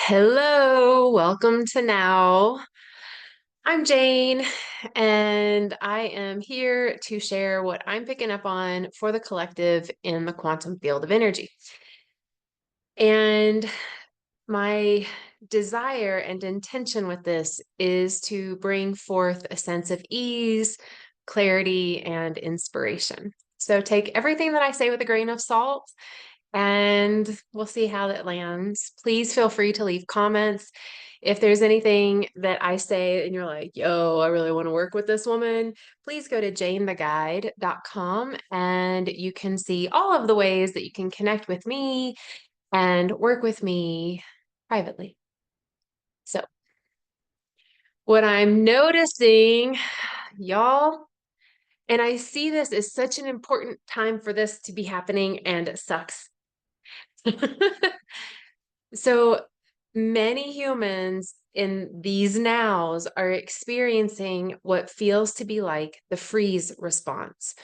Hello, welcome to Now. I'm Jane, and I am here to share what I'm picking up on for the collective in the quantum field of energy. And my desire and intention with this is to bring forth a sense of ease, clarity, and inspiration. So take everything that I say with a grain of salt and we'll see how that lands. Please feel free to leave comments. If there's anything that I say and you're like, yo, I really want to work with this woman, please go to janetheguide.com and you can see all of the ways that you can connect with me and work with me privately. So, what I'm noticing, y'all, and I see this as such an important time for this to be happening, and it sucks. So many humans in these nows are experiencing what feels to be like the freeze response.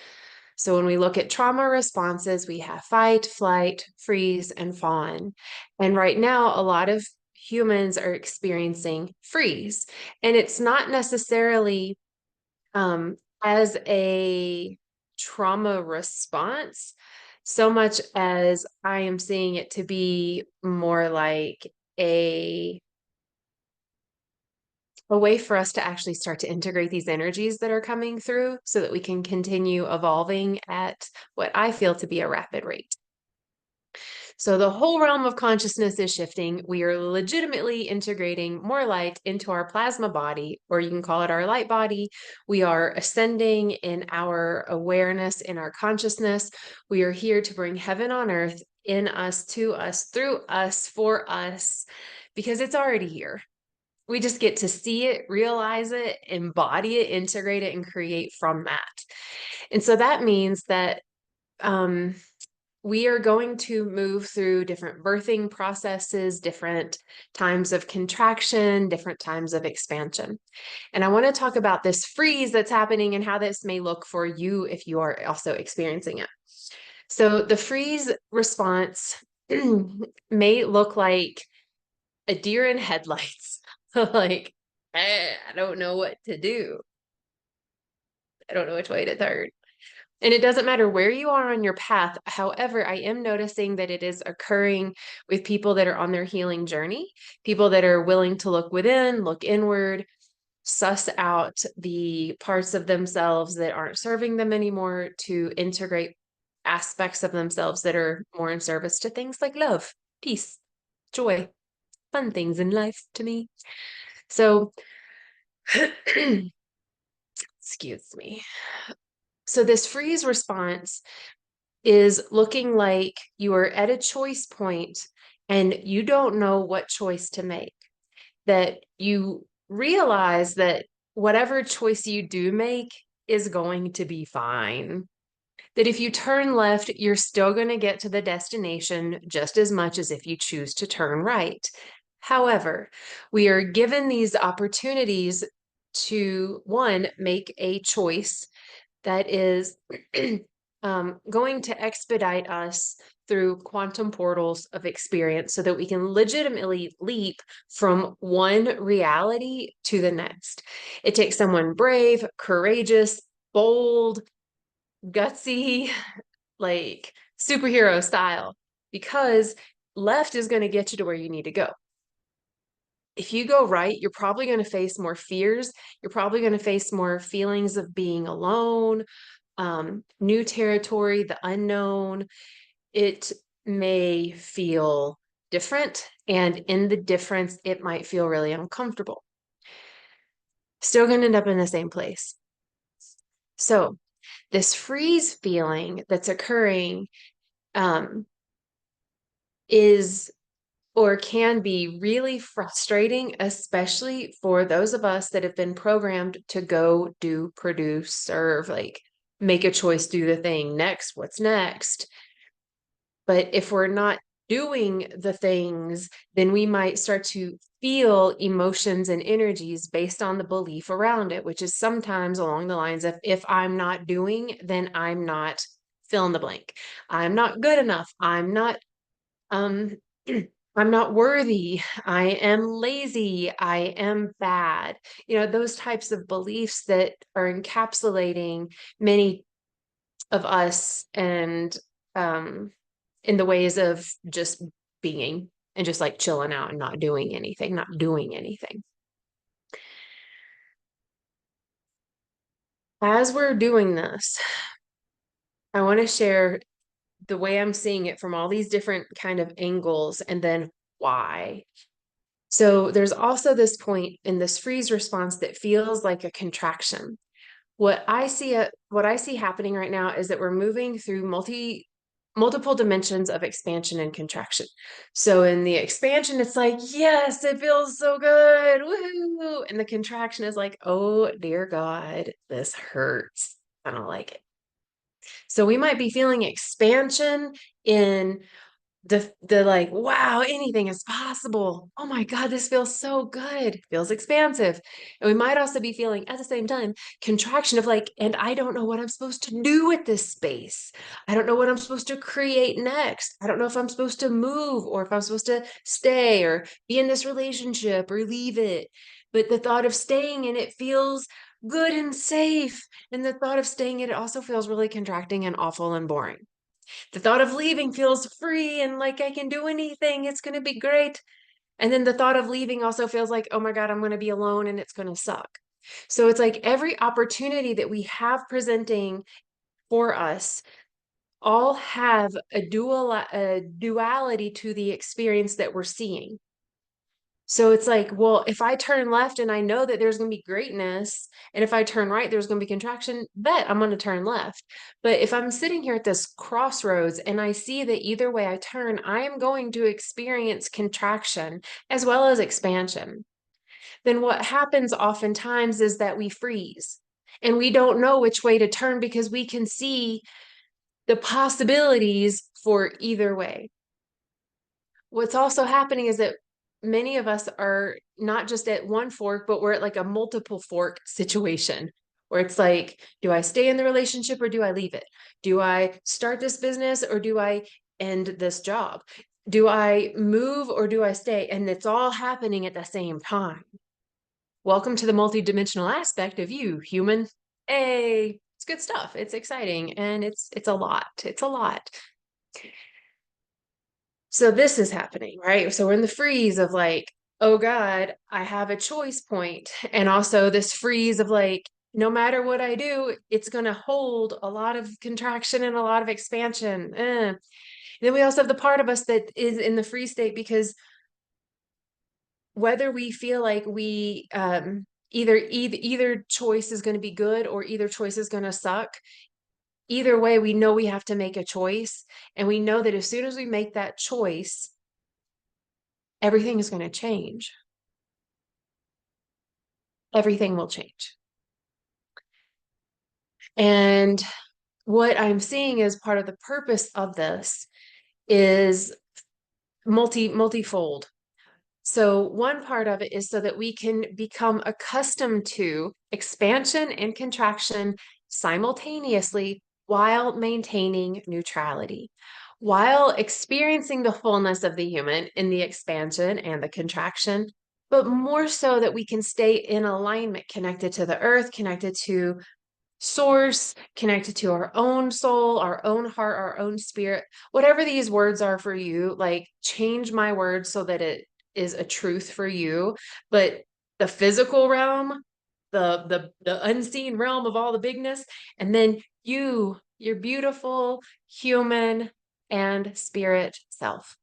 So when we look at trauma responses, we have fight, flight, freeze, and fawn. And right now, a lot of humans are experiencing freeze. And it's not necessarily as a trauma response so much as I am seeing it to be more like a way for us to actually start to integrate these energies that are coming through so that we can continue evolving at what I feel to be a rapid rate. So the whole realm of consciousness is shifting. We are legitimately integrating more light into our plasma body, or you can call it our light body. We are ascending in our awareness, in our consciousness. We are here to bring heaven on earth in us, to us, through us, for us, because it's already here. We just get to see it, realize it, embody it, integrate it, and create from that. And so that means that we are going to move through different birthing processes, different times of contraction, different times of expansion. And I want to talk about this freeze that's happening and how this may look for you if you are also experiencing it. So the freeze response may look like a deer in headlights. Like, I don't know what to do. I don't know which way to turn. And it doesn't matter where you are on your path. However, I am noticing that it is occurring with people that are on their healing journey, people that are willing to look within, look inward, suss out the parts of themselves that aren't serving them anymore, to integrate aspects of themselves that are more in service to things like love, peace, joy, fun things in life to me. So, excuse me. So, this freeze response is looking like you are at a choice point and you don't know what choice to make. That you realize that whatever choice you do make is going to be fine. That if you turn left, you're still going to get to the destination just as much as if you choose to turn right. However, we are given these opportunities to, one, make a choice that is going to expedite us through quantum portals of experience so that we can legitimately leap from one reality to the next. It takes someone brave, courageous, bold, gutsy, like superhero style, because left is going to get you to where you need to go. If you go right, you're probably going to face more fears. You're probably going to face more feelings of being alone, new territory, the unknown. It may feel different, and in the difference, it might feel really uncomfortable. Still going to end up in the same place. So, this freeze feeling that's occurring is or can be really frustrating, especially for those of us that have been programmed to go, do, produce, serve, like make a choice, do the thing next, what's next. But if we're not doing the things, then we might start to feel emotions and energies based on the belief around it, which is sometimes along the lines of if I'm not doing, then I'm not fill in the blank. I'm not good enough. I'm not I'm not worthy. I am lazy. I am bad. Those types of beliefs that are encapsulating many of us and in the ways of just being and just like chilling out and not doing anything, not doing anything. As we're doing this, I want to share the way I'm seeing it from all these different kind of angles and then why. So there's also this point in this freeze response that feels like a contraction. What I see happening right now is that we're moving through multiple dimensions of expansion and contraction. So in the expansion, it's like, yes, it feels so good. Woohoo. And the contraction is like, oh dear God, this hurts. I don't like it. So we might be feeling expansion in the like, wow, anything is possible. Oh my God, this feels so good. Feels expansive. And we might also be feeling at the same time contraction of like, and I don't know what I'm supposed to do with this space. I don't know what I'm supposed to create next. I don't know if I'm supposed to move or if I'm supposed to stay or be in this relationship or leave it. But the thought of staying in it feels good and safe. And the thought of staying in it also feels really contracting and awful and boring. The thought of leaving feels free and like I can do anything. It's going to be great. And then the thought of leaving also feels like, oh my God, I'm going to be alone and it's going to suck. So it's like every opportunity that we have presenting for us all have a duality to the experience that we're seeing. So it's like, well, if I turn left and I know that there's going to be greatness, and if I turn right, there's going to be contraction, bet I'm going to turn left. But if I'm sitting here at this crossroads and I see that either way I turn, I am going to experience contraction as well as expansion. Then what happens oftentimes is that we freeze and we don't know which way to turn because we can see the possibilities for either way. What's also happening is that many of us are not just at one fork, but we're at like a multiple fork situation where it's like, do I stay in the relationship or do I leave it? Do I start this business or do I end this job? Do I move or do I stay? And it's all happening at the same time. Welcome to the multidimensional aspect of you, human. Hey, it's good stuff. It's exciting and it's a lot. It's a lot. So this is happening, right? So we're in the freeze of like, oh God, I have a choice point. And also this freeze of like, no matter what I do, it's going to hold a lot of contraction and a lot of expansion. Then we also have the part of us that is in the freeze state because whether we feel like we either choice is going to be good or either choice is going to suck, either way, we know we have to make a choice. And we know that as soon as we make that choice, everything is going to change. Everything will change. And what I'm seeing as part of the purpose of this is multifold. So one part of it is so that we can become accustomed to expansion and contraction simultaneously while maintaining neutrality, while experiencing the fullness of the human in the expansion and the contraction, but more so that we can stay in alignment, connected to the earth, connected to source, connected to our own soul, our own heart, our own spirit, whatever these words are for you, like change my words so that it is a truth for you. But the physical realm, the unseen realm of all the bigness, and then your beautiful human and spirit self.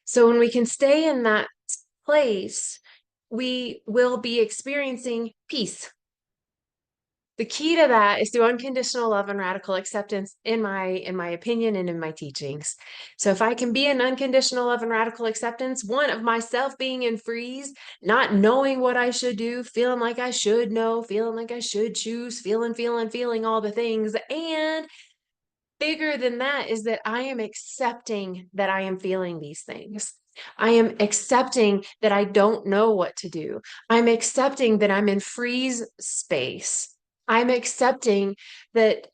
So when we can stay in that place, we will be experiencing peace. The key to that is through unconditional love and radical acceptance in my opinion and in my teachings. So if I can be in unconditional love and radical acceptance, one of myself being in freeze, not knowing what I should do, feeling like I should know, feeling like I should choose, feeling all the things. And bigger than that is that I am accepting that I am feeling these things. I am accepting that I don't know what to do. I'm accepting that I'm in freeze space. I'm accepting that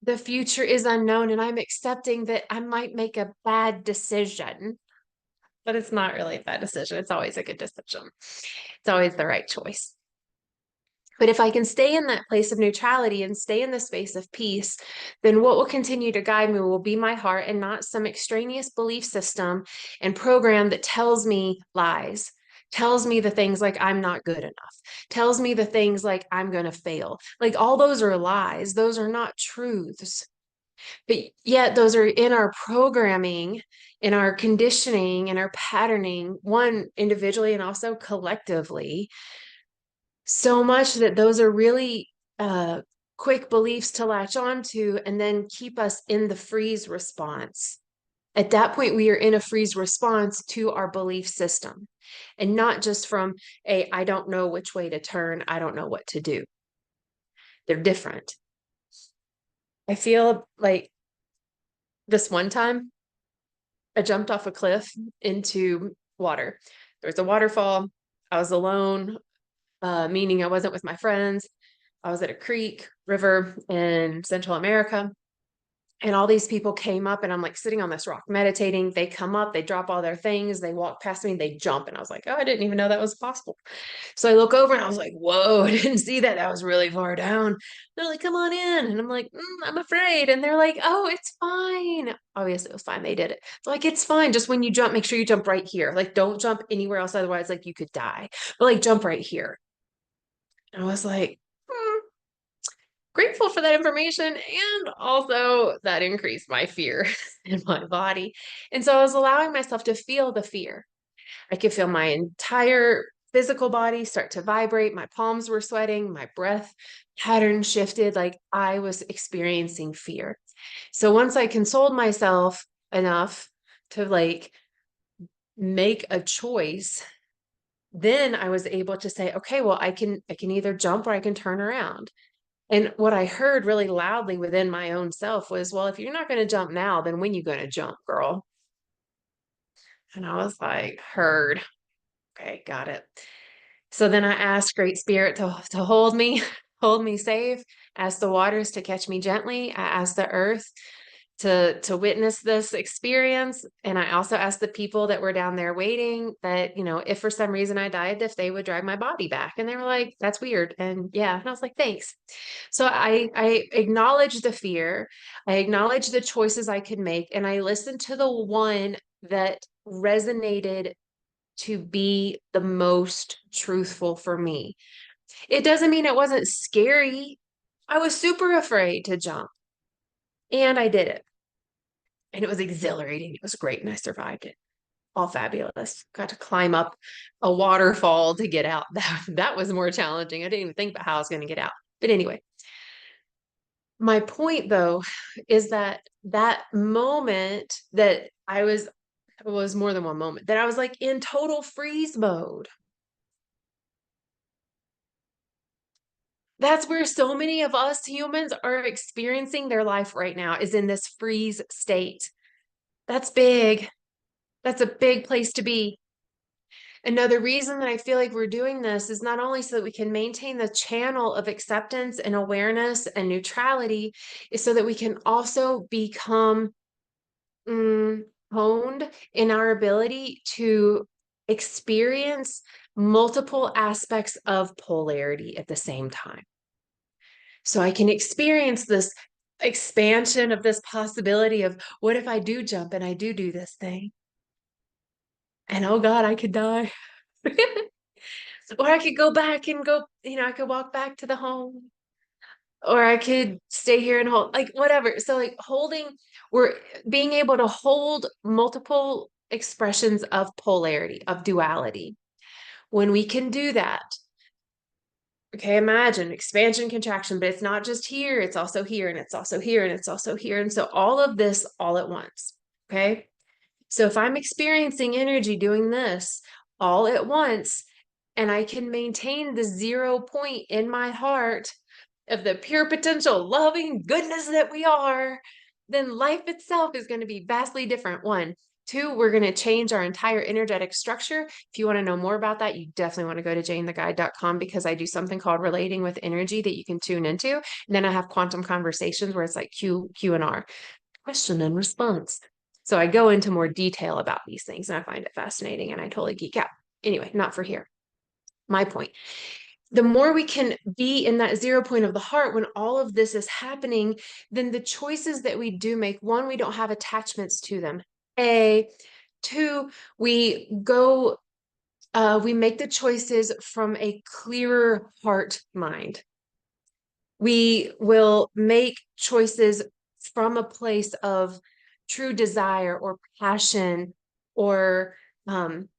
the future is unknown and I'm accepting that I might make a bad decision. but it's not really a bad decision. It's always a good decision. It's always the right choice. But if I can stay in that place of neutrality and stay in the space of peace, then what will continue to guide me will be my heart and not some extraneous belief system and program that tells me lies, tells me the things like I'm not good enough, tells me the things like I'm going to fail. Like all those are lies. Those are not truths. But yet those are in our programming, in our conditioning, in our patterning, one individually and also collectively, so much that those are really quick beliefs to latch onto and then keep us in the freeze response. At that point, we are in a freeze response to our belief system and not just from I don't know which way to turn, I don't know what to do. They're different. I feel like this one time I jumped off a cliff into water. There was a waterfall. I was alone, meaning I wasn't with my friends. I was at a creek, river in Central America. And all these people came up, and I'm like sitting on this rock meditating. They come up, they drop all their things, they walk past me, they jump. And I was like, oh, I didn't even know that was possible. So I look over and I was like, whoa, I didn't see that. That was really far down. They're like, come on in. And I'm like, I'm afraid. And they're like, oh, it's fine. Obviously, it was fine. They did it. It's like, it's fine. Just when you jump, make sure you jump right here. Like, don't jump anywhere else. Otherwise, like, you could die. But like, jump right here. And I was like, grateful for that information. And also that increased my fear in my body. And so I was allowing myself to feel the fear. I could feel my entire physical body start to vibrate. My palms were sweating. My breath pattern shifted. Like I was experiencing fear. So once I consoled myself enough to like make a choice, then I was able to say, okay, well, I can either jump or I can turn around. And what I heard really loudly within my own self was, well, if you're not going to jump now, then when you going to jump, girl? And I was like, heard. Okay, got it. So then I asked Great Spirit to hold me, hold me safe, asked the waters to catch me gently. I asked the earth to witness this experience. And I also asked the people that were down there waiting that, if for some reason I died, if they would drag my body back. And they were like, that's weird. And yeah, and I was like, thanks. So I acknowledged the fear. I acknowledged the choices I could make. And I listened to the one that resonated to be the most truthful for me. It doesn't mean it wasn't scary. I was super afraid to jump. And I did it. And it was exhilarating. It was great. And I survived it. All fabulous. Got to climb up a waterfall to get out. That was more challenging. I didn't even think about how I was going to get out. But anyway, my point though, is that moment that it was more than one moment, that I was like in total freeze mode. That's where so many of us humans are experiencing their life right now, is in this freeze state. That's big. That's a big place to be. Another reason that I feel like we're doing this is not only so that we can maintain the channel of acceptance and awareness and neutrality, is so that we can also become honed in our ability to experience multiple aspects of polarity at the same time. So I can experience this expansion of this possibility of, what if I do jump and I do this thing? And oh God, I could die. Or I could go back and I could walk back to the home. Or I could stay here and hold, like whatever. So like we're being able to hold multiple expressions of polarity, of duality. When we can do that, okay, imagine expansion, contraction, but it's not just here, it's also here, and it's also here, and it's also here. And so all of this all at once, okay? So if I'm experiencing energy doing this all at once, and I can maintain the 0 point in my heart of the pure potential, loving goodness that we are, then life itself is going to be vastly different. 1. 2, we're going to change our entire energetic structure. If you want to know more about that, you definitely want to go to janetheguide.com, because I do something called Relating with Energy that you can tune into. And then I have quantum conversations where it's like Q&R, question and response. So I go into more detail about these things and I find it fascinating and I totally geek out. Anyway, not for here. My point. The more we can be in that 0 point of the heart when all of this is happening, then the choices that we do make, one, we don't have attachments to them. Two, we go, we make the choices from a clearer heart mind. We will make choices from a place of true desire or passion or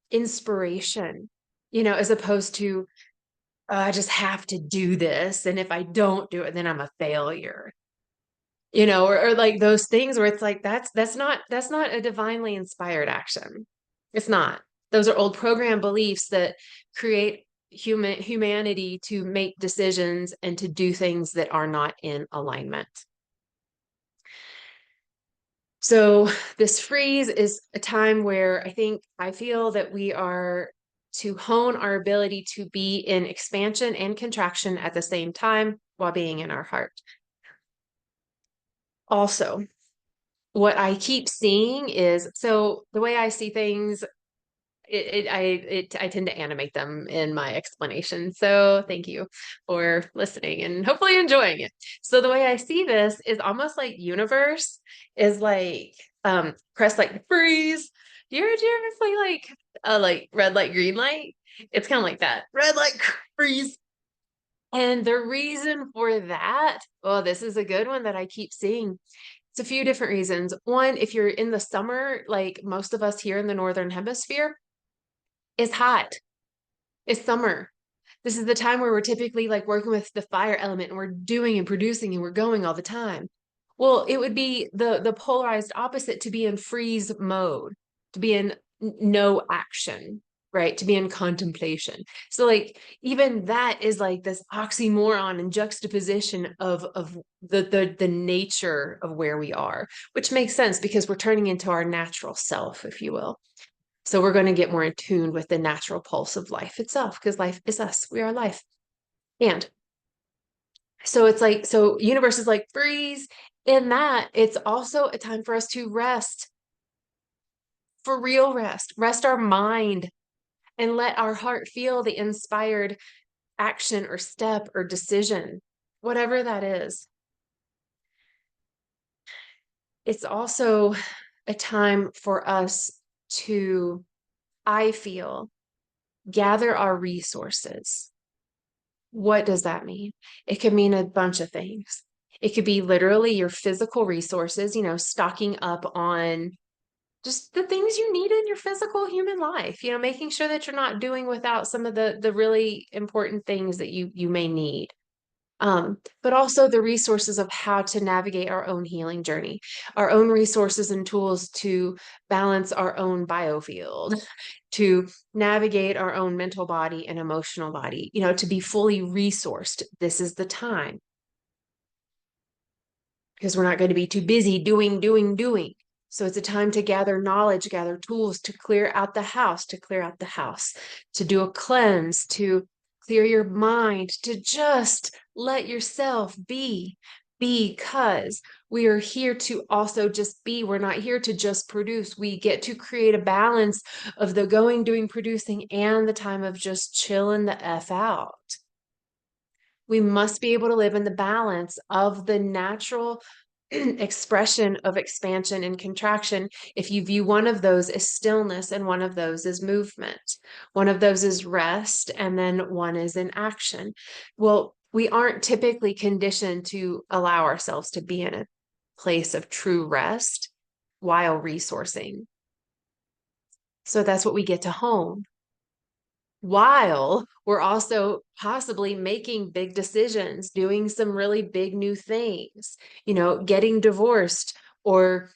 inspiration, as opposed to, I just have to do this. And if I don't do it, then I'm a failure, or like those things where it's like, that's not a divinely inspired action. It's not. Those are old program beliefs that create humanity to make decisions and to do things that are not in alignment. So this freeze is a time where I feel that we are to hone our ability to be in expansion and contraction at the same time while being in our heart. Also, what I keep seeing is, so the way I see things, I tend to animate them in my explanation. So thank you for listening and hopefully enjoying it. So the way I see this is almost like universe is like press like freeze. Do you ever play like red light, green light? It's kind of like that. Red light, freeze. And the reason for that, well, this is a good one that I keep seeing. It's a few different reasons. One, if you're in the summer, like most of us here in the Northern Hemisphere, it's hot. It's summer. This is the time where we're typically like working with the fire element and we're doing and producing and we're going all the time. Well, it would be the polarized opposite to be in freeze mode, to be in no action, right? To be in contemplation. So like even that is like this oxymoron and juxtaposition of the nature of where we are, which makes sense because we're turning into our natural self, if you will. So we're going to get more in tune with the natural pulse of life itself, because life is us. We are life. And so it's like, so universe is like freeze. In that, it's also a time for us to rest, for real rest our mind, and let our heart feel the inspired action or step or decision, whatever that is. It's also a time for us to, I feel, gather our resources. What does that mean? It could mean a bunch of things. It could be literally your physical resources, stocking up on just the things you need in your physical human life, making sure that you're not doing without some of the really important things that you may need. But also the resources of how to navigate our own healing journey, our own resources and tools to balance our own biofield, to navigate our own mental body and emotional body, to be fully resourced. This is the time. Because we're not going to be too busy doing. So it's a time to gather knowledge, gather tools to clear out the house, to do a cleanse, to clear your mind, to just let yourself be, because we are here to also just be. We're not here to just produce. We get to create a balance of the going, doing, producing, and the time of just chilling the F out. We must be able to live in the balance of the natural expression of expansion and contraction. If you view one of those as stillness and one of those as movement, one of those is rest, and then one is in action. Well, we aren't typically conditioned to allow ourselves to be in a place of true rest while resourcing. So that's what we get to hone, while we're also possibly making big decisions, doing some really big new things, getting divorced or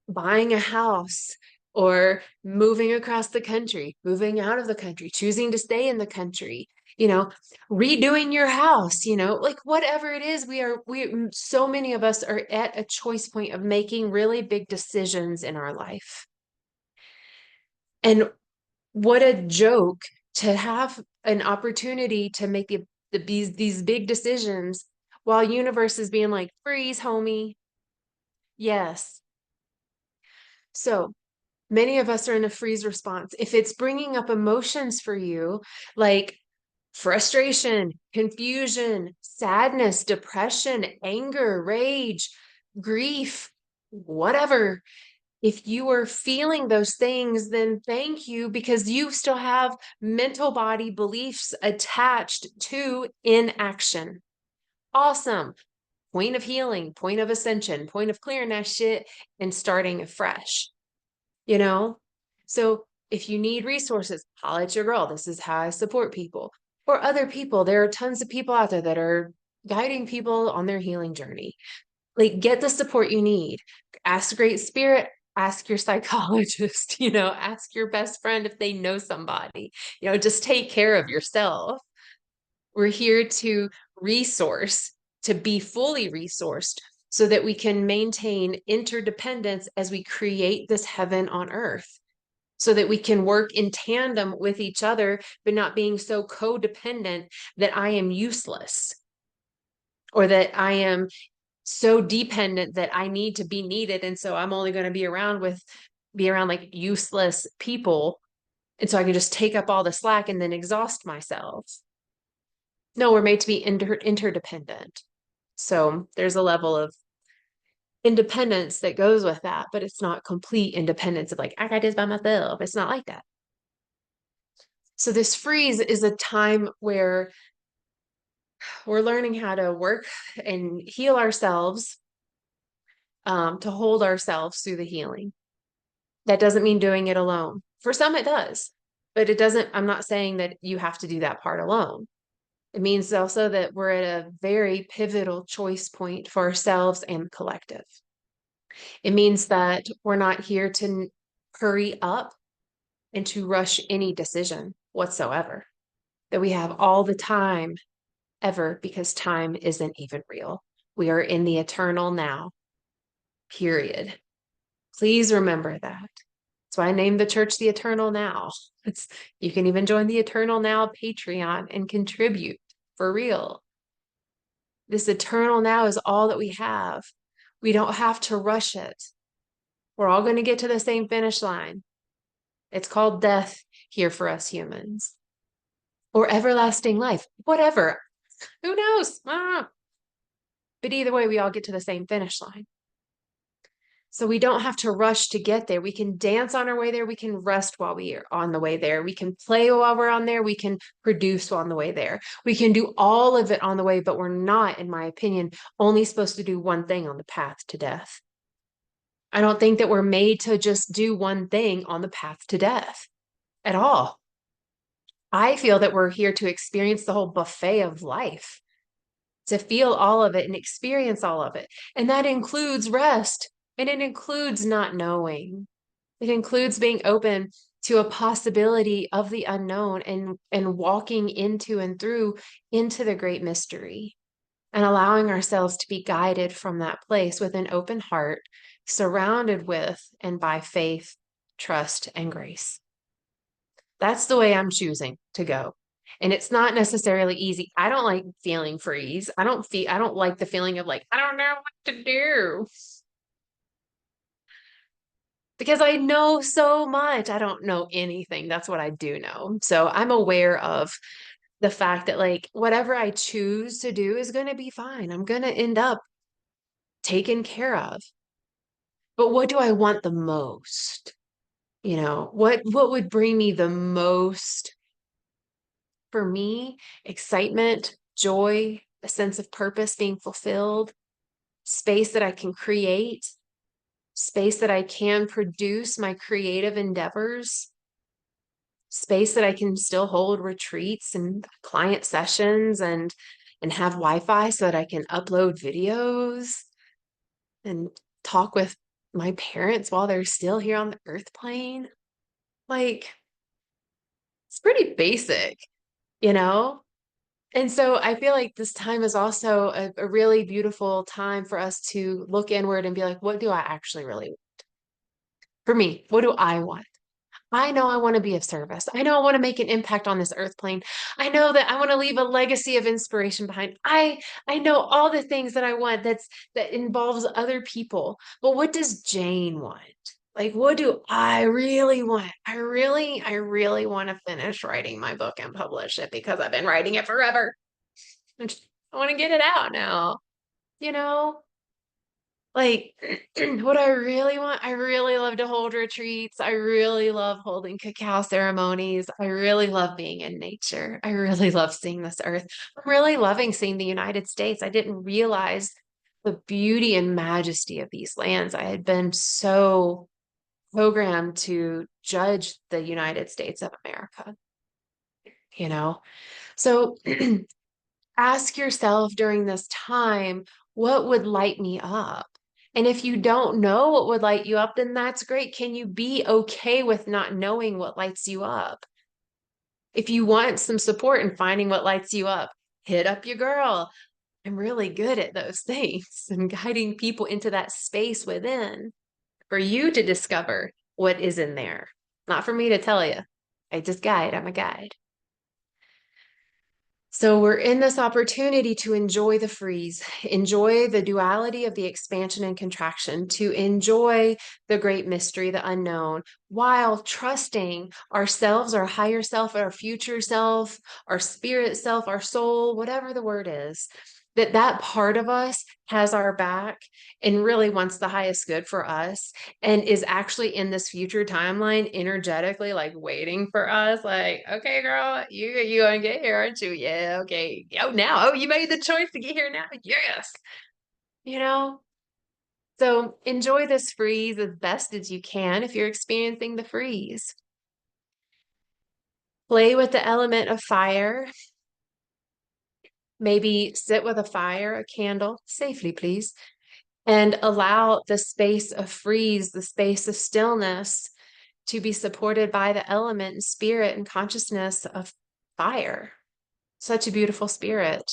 buying a house or moving across the country, moving out of the country, choosing to stay in the country, redoing your house, like whatever it is, so many of us are at a choice point of making really big decisions in our life. And what a joke to have an opportunity to make these big decisions while universe is being like, freeze, homie. Yes. So many of us are in a freeze response. If it's bringing up emotions for you, like frustration, confusion, sadness, depression, anger, rage, grief, whatever, if you are feeling those things, then thank you, because you still have mental body beliefs attached to inaction. Awesome. Point of healing, point of ascension, point of clearing that shit and starting afresh, you know? So if you need resources, holla at your girl. This is how I support people. Or other people. There are tons of people out there that are guiding people on their healing journey. Like, get the support you need. Ask Great Spirit, ask your psychologist, ask your best friend if they know somebody. Just take care of yourself. We're here to resource, to be fully resourced so that we can maintain interdependence as we create this heaven on earth, so that we can work in tandem with each other, but not being so codependent that I am useless, or that I am so dependent that I need to be needed. And so I'm only going to be around like useless people. And so I can just take up all the slack and then exhaust myself. No, we're made to be interdependent. So there's a level of independence that goes with that, but it's not complete independence of like, I got this by myself. It's not like that. So this freeze is a time where we're learning how to work and heal ourselves, to hold ourselves through the healing. That doesn't mean doing it alone. For some, it does, but it doesn't. I'm not saying that you have to do that part alone. It means also that we're at a very pivotal choice point for ourselves and the collective. It means that we're not here to hurry up and to rush any decision whatsoever, that we have all the time ever, because time isn't even real. We are in the eternal now, period. Please remember that. That's why I named the church the Eternal Now. You can even join the Eternal Now Patreon and contribute for real. This eternal now is all that we have. We don't have to rush it. We're all going to get to the same finish line. It's called death here for us humans, or everlasting life, whatever. Who knows? But either way, we all get to the same finish line. So we don't have to rush to get there. We can dance on our way there. We can rest while we are on the way there. We can play while we're on there. We can produce on the way there. We can do all of it on the way, but we're not, in my opinion, only supposed to do one thing on the path to death. I don't think that we're made to just do one thing on the path to death at all. I feel that we're here to experience the whole buffet of life, to feel all of it and experience all of it. And that includes rest. And it includes not knowing. It includes being open to a possibility of the unknown, and walking into and through into the great mystery, and allowing ourselves to be guided from that place with an open heart, surrounded with and by faith, trust, and grace. That's the way I'm choosing to go. And it's not necessarily easy. I don't like feeling freeze. I don't like the feeling of like, I don't know what to do, because I know so much. I don't know anything. That's what I do know. So I'm aware of the fact that like whatever I choose to do is going to be fine. I'm going to end up taken care of. But what do I want the most? What would bring me the most? For me, excitement, joy, a sense of purpose, being fulfilled, space that I can create, space that I can produce my creative endeavors, space that I can still hold retreats and client sessions, and have Wi-Fi so that I can upload videos and talk with my parents while they're still here on the earth plane. Like, it's pretty basic, you know? And so I feel like this time is also a really beautiful time for us to look inward and be like, what do I actually really want? For me, what do I want? I know I want to be of service. I know I want to make an impact on this earth plane. I know that I want to leave a legacy of inspiration behind. I know all the things that I want that involves other people. But what does Jane want? Like, what do I really want? I really want to finish writing my book and publish it because I've been writing it forever. I want to get it out now, you know? Like, what I really want, I really love to hold retreats. I really love holding cacao ceremonies. I really love being in nature. I really love seeing this earth. I'm really loving seeing the United States. I didn't realize the beauty and majesty of these lands. I had been so programmed to judge the United States of America, you know? So ask yourself during this time, what would light me up? And if you don't know what would light you up, then that's great. Can you be okay with not knowing what lights you up? If you want some support in finding what lights you up, hit up your girl. I'm really good at those things and guiding people into that space within for you to discover what is in there. Not for me to tell you. I just guide. I'm a guide. So we're in this opportunity to enjoy the freeze, enjoy the duality of the expansion and contraction, to enjoy the great mystery, the unknown, while trusting ourselves, our higher self, our future self, our spirit self, our soul, whatever the word is, that that part of us has our back and really wants the highest good for us and is actually in this future timeline energetically like waiting for us, like, okay, girl, you gonna get here, aren't you? Yeah, okay. Oh, now, oh, you made the choice to get here now. Yes. You know, so enjoy this freeze as best as you can if you're experiencing the freeze. Play with the element of fire. Maybe sit with a fire, a candle, safely, please, and allow the space of freeze, the space of stillness to be supported by the element and spirit and consciousness of fire. Such a beautiful spirit.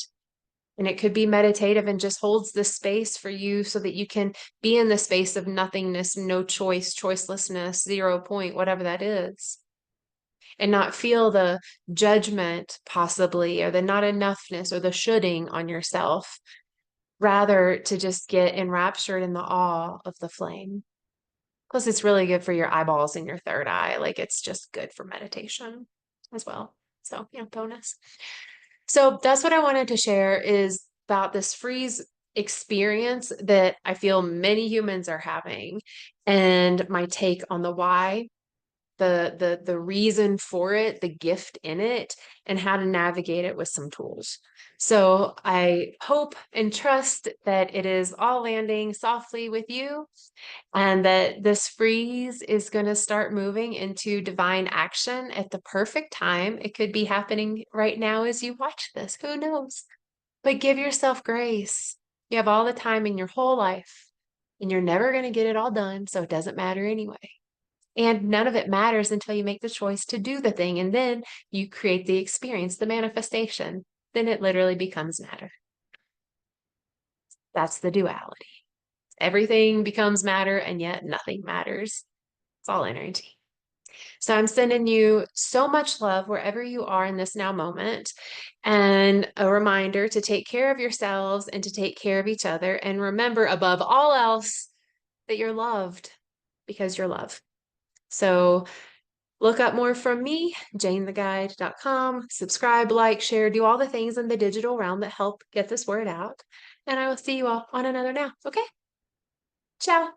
And it could be meditative and just holds the space for you so that you can be in the space of nothingness, no choice, choicelessness, 0 point, whatever that is. And not feel the judgment, possibly, or the not enoughness or the shoulding on yourself. Rather, to just get enraptured in the awe of the flame. Plus, it's really good for your eyeballs and your third eye. Like, it's just good for meditation as well. So, bonus. So that's what I wanted to share is about this freeze experience that I feel many humans are having, and my take on the why, the reason for it, the gift in it, and how to navigate it with some tools. So I hope and trust that it is all landing softly with you and that this freeze is going to start moving into divine action at the perfect time. It could be happening right now as you watch this. Who knows? But give yourself grace. You have all the time in your whole life, and you're never going to get it all done, so it doesn't matter anyway. And none of it matters until you make the choice to do the thing, and then you create the experience, the manifestation. Then it literally becomes matter. That's the duality. Everything becomes matter, and yet nothing matters. It's all energy. So I'm sending you so much love wherever you are in this now moment, and a reminder to take care of yourselves and to take care of each other. And remember, above all else, that you're loved because you're love. So look up more from me, janetheguide.com. Subscribe, like, share, do all the things in the digital realm that help get this word out. And I will see you all on another now. Okay? Ciao.